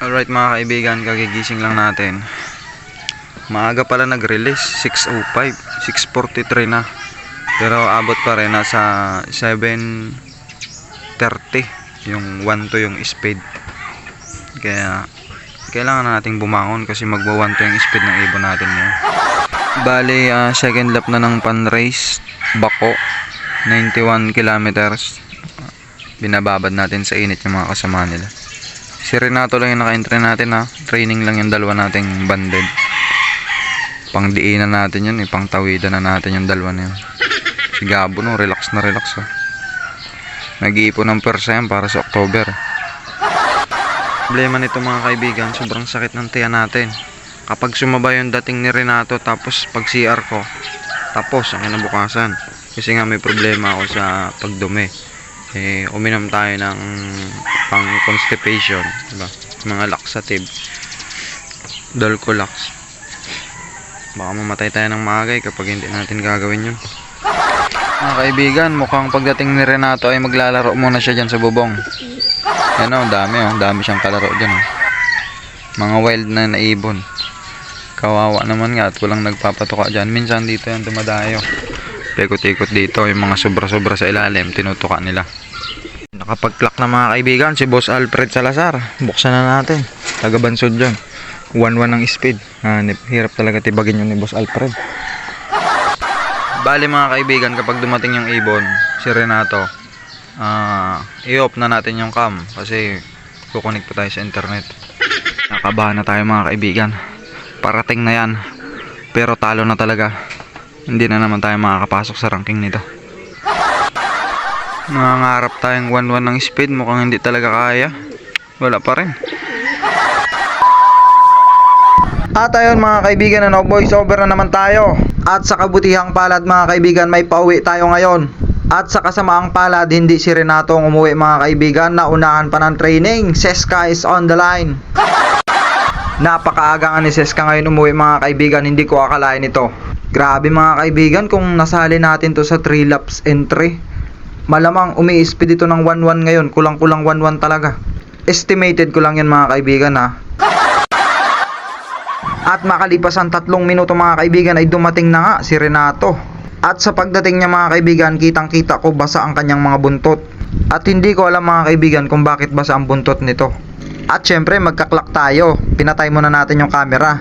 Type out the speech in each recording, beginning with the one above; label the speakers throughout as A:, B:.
A: Alright mga kaibigan, kagigising lang natin. Maaga pala nag-release, 6:05, 6:43 na. Pero abot pa rin, nasa 7:30 yung 1-2 yung speed. Kaya kailangan nating bumangon kasi magwa 1-2 yung speed ng ibon natin ngayon. Bali, second lap na ng pan-race, Bako, 91 kilometers. Binababad natin sa init yung mga kasama nila. Si Renato lang yung naka-entry natin ha. Training lang yung dalawa nating banded. Pangdiinan natin yun pang tawidan na natin yung dalawa na yun. Si Gabo no, relax na relax ha. Nag-iipon ng persa yan para sa October. Problema nito mga kaibigan, sobrang sakit ng tiyan natin. Kapag sumaba yung dating ni Renato tapos pag CR ko, tapos ang kinabukasan. Kasi nga may problema ako sa pagdumi. Uminom tayo ng pang constipation, diba? Mga laxative, Dulcolax. Baka mamatay tayo ng maagay kapag hindi natin gagawin yun. Mga kaibigan, mukhang pagdating ni Renato ay maglalaro muna siya dyan sa bubong. Yan o, dami siyang kalaro dyan o. Mga wild na naibon. Kawawa naman nga at walang nagpapatuka dyan. Minsan dito yan dumadayo. Ikot-ikot dito, yung mga sobra-sobra sa ilalim, tinutuka nila. Nakapag-clock na mga kaibigan, si Boss Alfred Salazar. Buksan na natin. Taga-Bansod dyan. 1-1 ng speed. Hirap talaga tibagin yun ni Boss Alfred. Bali mga kaibigan, kapag dumating yung ibon, si Renato, i-off na natin yung cam kasi kukunik pa tayo sa internet. Nakabahan na tayo mga kaibigan. Parating na yan. Pero talo na talaga. Hindi na naman tayo makakapasok sa ranking nito. Nangangarap tayong 1-1 ng speed, mukhang hindi talaga kaya. Wala pa rin. At ayun mga kaibigan, voice over na naman tayo. At sa kabutihang palad mga kaibigan, may pauwi tayo ngayon. At sa kasamaang palad, hindi si Renato ang umuwi mga kaibigan. Naunahan pa ng training. Seska is on the line. Napakaaga nga ni Seska ngayon umuwi mga kaibigan. Hindi ko akalain ito. Grabe mga kaibigan, kung nasali natin to sa 3 laps entry, malamang umi-speed ito ng 1-1 ngayon. Kulang-kulang 1-1 talaga. Estimated ko lang yan mga kaibigan ha. At makalipas ang 3 minuto mga kaibigan ay dumating na nga si Renato. At sa pagdating niya mga kaibigan, kitang-kita ko basa ang kanyang mga buntot. At hindi ko alam mga kaibigan kung bakit basa ang buntot nito. At syempre magkaklak tayo. Pinatay muna natin yung camera.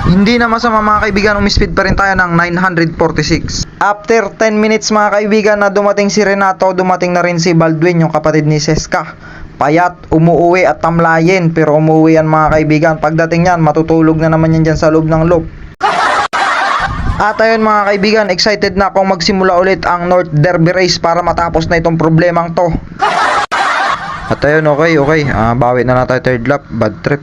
A: Hindi na masama mga kaibigan, umispeed pa rin tayo ng 946. After 10 minutes mga kaibigan na dumating si Renato, dumating na rin si Baldwin, yung kapatid ni Seska. Payat, umuwi at tamlayin, pero umuwi yan mga kaibigan. Pagdating yan, matutulog na naman yan dyan sa loob ng loop. At ayun mga kaibigan, excited na akong magsimula ulit ang North Derby Race para matapos na itong problemang to. At ayun, okay. Bawi na tayo third lap, bad trip.